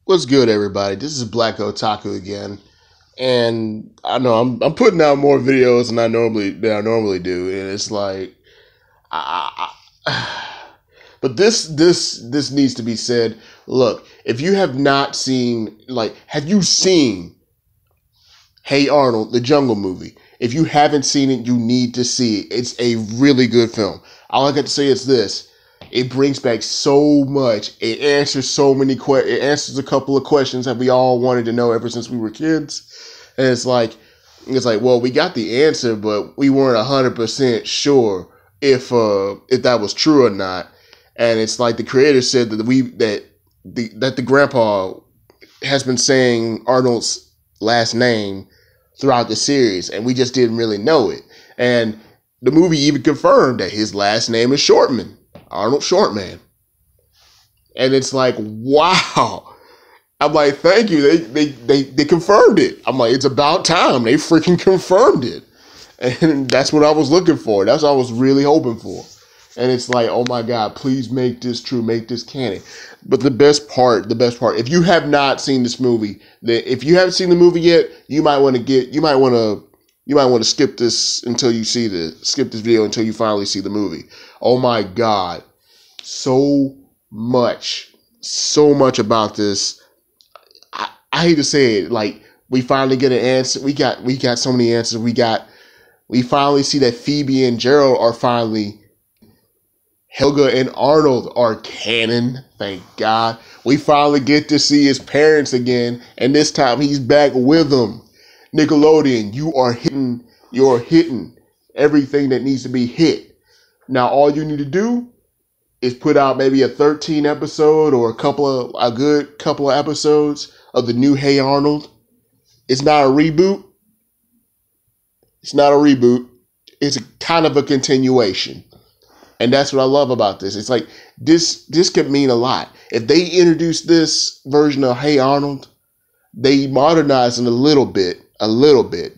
What's good, everybody? This is Black Otaku again, and I know I'm putting out more videos than I normally do, and it's like, but this needs to be said. Look, if you have not seen, have you seen Hey Arnold, the Jungle Movie? If you haven't seen it, you need to see it. It's a really good film. All I got to say is this. It brings back so much. It answers so many questions. It answers a couple of questions that we all wanted to know ever since we were kids. And well, we got the answer, but we weren't 100% sure if that was true or not. And it's like the creator said that the grandpa has been saying Arnold's last name throughout the series, and we just didn't really know it. And the movie even confirmed that his last name is Shortman. Arnold Shortman. And it's like, wow. I'm like, thank you. They confirmed it. I'm like, it's about time. They freaking confirmed it. And that's what I was looking for. That's what I was really hoping for. And it's like, oh my God, please make this true. Make this canon. But the best part, if you have not seen this movie, if you haven't seen the movie yet, you might want to skip this video until you finally see the movie. Oh my God. So much about this. I hate to say it. Like, we finally get an answer. We got so many answers. We finally see that Phoebe and Gerald are finally, Helga and Arnold are canon. Thank God. We finally get to see his parents again. And this time he's back with them. Nickelodeon, you're hitting everything that needs to be hit. Now, all you need to do is put out maybe a 13 episode or a good couple of episodes of the new Hey Arnold. It's not a reboot. It's a kind of a continuation. And that's what I love about this. It's like, this could mean a lot. If they introduce this version of Hey Arnold, they modernize it a little bit,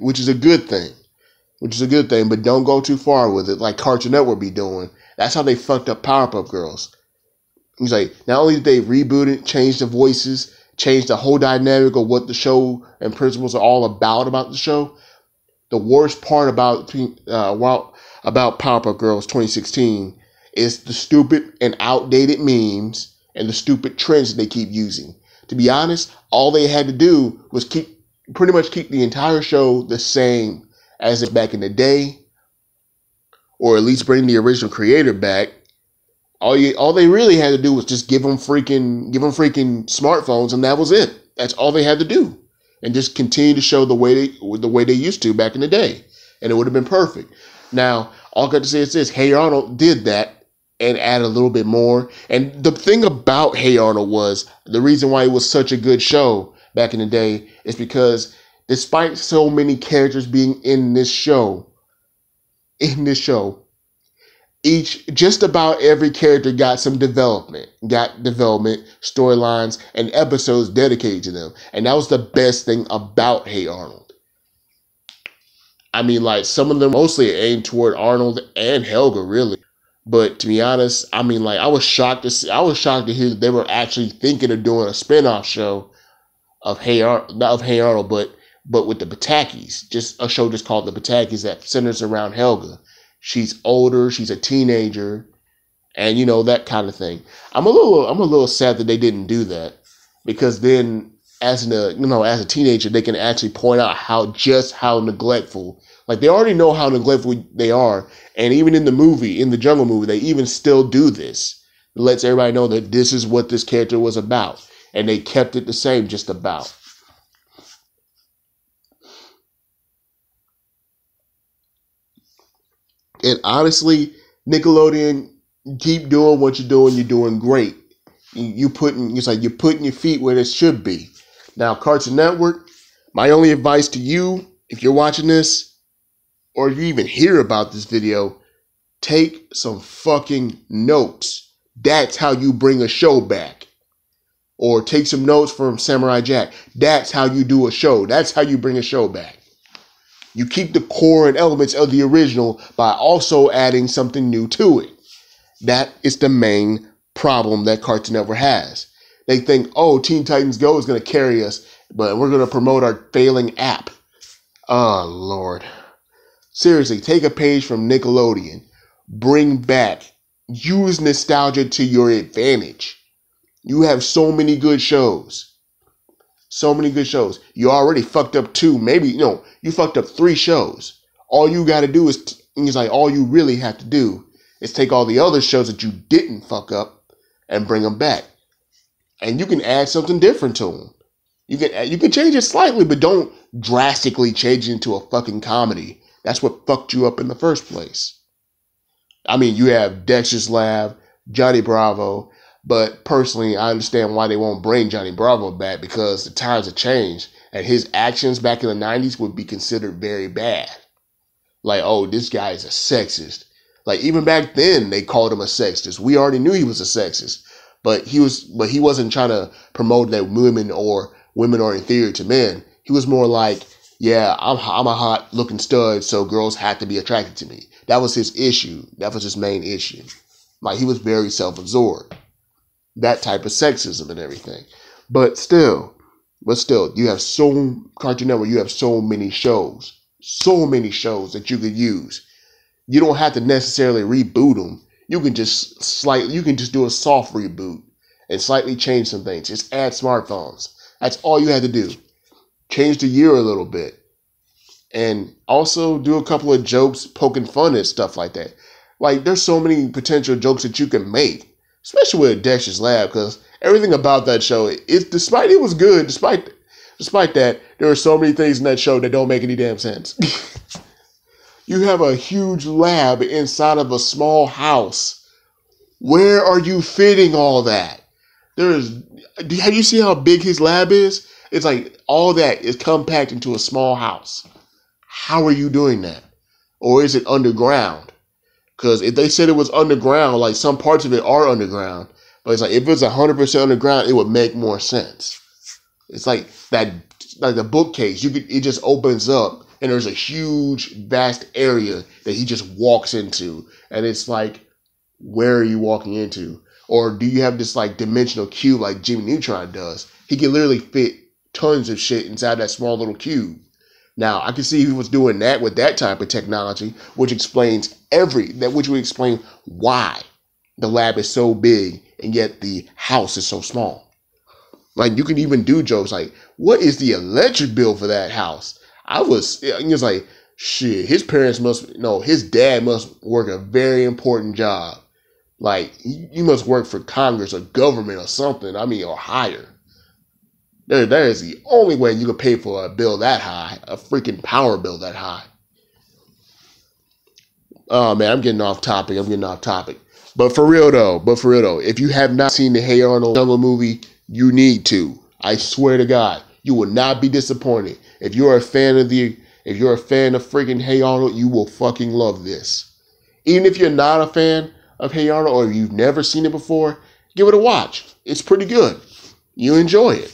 which is a good thing. But don't go too far with it, like Cartoon Network be doing. That's how they fucked up Powerpuff Girls. It's like, not only did they reboot it, change the voices, change the whole dynamic of what the show and principles are all about the show. The worst part about Powerpuff Girls 2016 is the stupid and outdated memes and the stupid trends that they keep using. To be honest, all they had to do was pretty much keep the entire show the same as it back in the day, or at least bring the original creator back. All they really had to do was just give them freaking smartphones, and that was it. That's all they had to do, and just continue to show the way they used to back in the day, and it would have been perfect. Now, all I got to say is this: Hey Arnold did that and added a little bit more. And the thing about Hey Arnold was the reason why it was such a good show back in the day is because despite so many characters being in this show, just about every character got development, storylines, and episodes dedicated to them. And that was the best thing about Hey Arnold. I mean, like, some of them mostly aimed toward Arnold and Helga, really. But to be honest, I mean, like, I was shocked to hear that they were actually thinking of doing a spinoff show of not of Hey Arnold, but with the Patakis. Just a show just called The Patakis that centers around Helga. She's older, she's a teenager, and that kind of thing. I'm a little sad that they didn't do that, because then as a teenager, they can actually point out how neglectful. Like, they already know how neglectful they are, and even in the Jungle Movie, they even still do this. It lets everybody know that this is what this character was about, and they kept it the same, just about. And honestly, Nickelodeon, keep doing what you're doing. You're doing great. You're putting your feet where they should be. Now, Cartoon Network, my only advice to you, if you're watching this, or if you even hear about this video, take some fucking notes. That's how you bring a show back. Or take some notes from Samurai Jack. That's how you do a show. That's how you bring a show back. You keep the core and elements of the original by also adding something new to it. That is the main problem that Cartoon Network has. They think, oh, Teen Titans Go is going to carry us, but we're going to promote our failing app. Oh, Lord. Seriously, take a page from Nickelodeon. Bring back. Use nostalgia to your advantage. You have so many good shows. So many good shows. You already fucked up 2. Maybe, you fucked up 3 shows. All you got to do all you really have to do is take all the other shows that you didn't fuck up and bring them back. And you can add something different to them. You can change it slightly, but don't drastically change it into a fucking comedy. That's what fucked you up in the first place. I mean, you have Dexter's Lab, Johnny Bravo, but personally, I understand why they won't bring Johnny Bravo back, because the times have changed, and his actions back in the 90s would be considered very bad. Like, oh, this guy is a sexist. Like, even back then, they called him a sexist. We already knew he was a sexist, but he wasn't trying to promote that women are inferior to men. He was more like, yeah, I'm a hot looking stud, so girls have to be attracted to me. That was his issue. That was his main issue. Like, he was very self-absorbed. That type of sexism and everything. But still, you have Cartoon Network, you have so many shows that you could use. You don't have to necessarily reboot them. You can just do a soft reboot and slightly change some things. Just add smartphones. That's all you had to do. Change the year a little bit. And also do a couple of jokes poking fun at stuff like that. Like, there's so many potential jokes that you can make, especially with Dexter's Lab, because everything about that show, despite it was good, despite that, there are so many things in that show that don't make any damn sense. You have a huge lab inside of a small house. Where are you fitting all that? Have you seen how big his lab is? It's like all that is compact into a small house. How are you doing that? Or is it underground? Because if they said it was underground, like some parts of it are underground, but it's like if it's 100% underground, it would make more sense. It's like that, like the bookcase. It just opens up, and there's a huge, vast area that he just walks into, and it's like, where are you walking into? Or do you have this like dimensional cube like Jimmy Neutron does? He can literally fit tons of shit inside that small little cube. Now, I can see he was doing that with that type of technology, which would explain why the lab is so big and yet the house is so small. Like, you can even do jokes like, what is the electric bill for that house? It's like, shit, his dad must work a very important job. Like, you must work for Congress or government or something. Or higher. That is the only way you can pay for a bill that high, a freaking power bill that high. Oh man, I'm getting off topic. But for real though, if you have not seen the Hey Arnold Jungle movie, you need to. I swear to God, you will not be disappointed. If you're a fan of freaking Hey Arnold, you will fucking love this. Even if you're not a fan of Hey Arnold or you've never seen it before, give it a watch. It's pretty good. You enjoy it.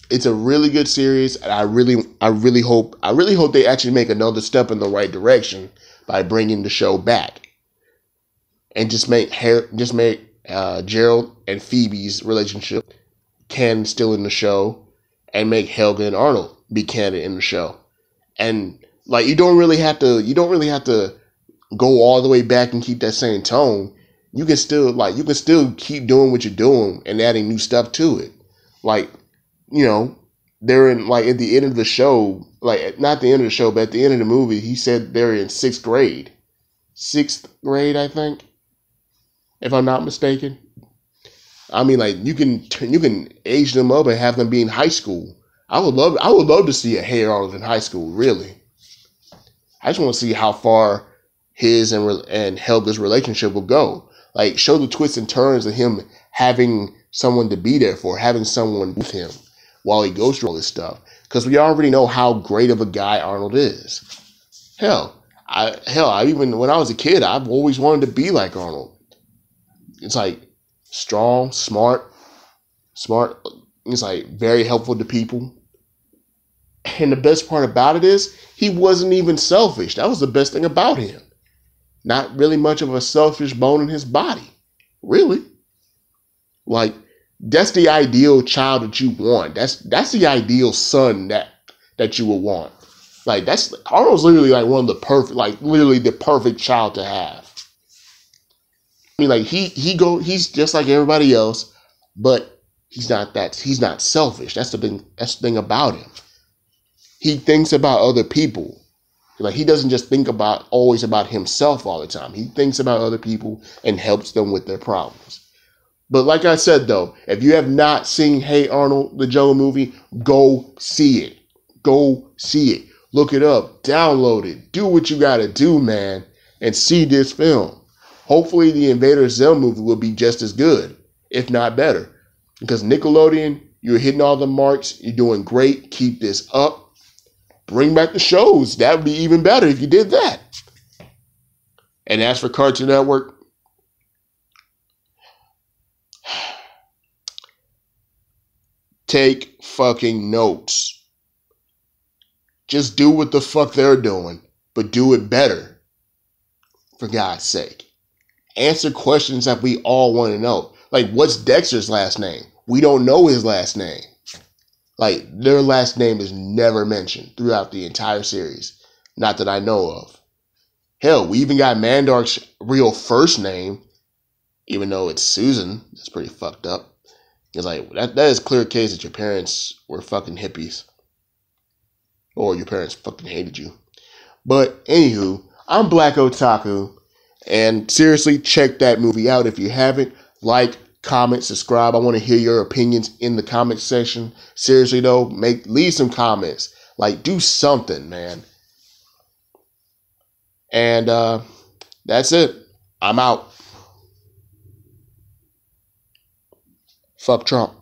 It's a really good series, and I really hope they actually make another step in the right direction by bringing the show back, and just make Gerald and Phoebe's relationship canon still in the show, and make Helga and Arnold be canon in the show, and like you don't really have to go all the way back and keep that same tone. You can still keep doing what you're doing and adding new stuff to it, like. They're in, like, at the end of the show, like, not the end of the show, but at the end of the movie, he said they're in 6th grade. 6th grade, I think, if I'm not mistaken. Like, you can age them up and have them be in high school. I would love to see a Hey Arnold in high school, really. I just want to see how far his and Helga's relationship will go. Like, show the twists and turns of him having someone to be there for, having someone with him while he goes through all this stuff. Because we already know how great of a guy Arnold is. Even when I was a kid, I've always wanted to be like Arnold. It's like strong, smart. It's like very helpful to people. And the best part about it is he wasn't even selfish. That was the best thing about him. Not really much of a selfish bone in his body. Really? Like, that's the ideal child that you want. That's the ideal son that you would want. Like, that's Arnold's literally like one of the perfect, like literally the perfect child to have. I mean, like he's just like everybody else, but he's not selfish. That's the thing. That's the thing about him. He thinks about other people. Like, he doesn't just think always about himself all the time. He thinks about other people and helps them with their problems. But like I said, though, if you have not seen Hey Arnold, the Jungle movie, go see it. Go see it. Look it up. Download it. Do what you got to do, man, and see this film. Hopefully the Invader Zim movie will be just as good, if not better. Because Nickelodeon, you're hitting all the marks. You're doing great. Keep this up. Bring back the shows. That would be even better if you did that. And as for Cartoon Network, take fucking notes. Just do what the fuck they're doing, but do it better. For God's sake. Answer questions that we all want to know. Like, what's Dexter's last name? We don't know his last name. Like, their last name is never mentioned throughout the entire series. Not that I know of. Hell, we even got Mandark's real first name, even though it's Susan. It's pretty fucked up. It's like, that is clear case that your parents were fucking hippies. Or your parents fucking hated you. But, anywho, I'm Black Otaku. And seriously, check that movie out if you haven't. Like, comment, subscribe. I want to hear your opinions in the comment section. Seriously though, leave some comments. Like, do something, man. And that's it. I'm out. Fuck Trump.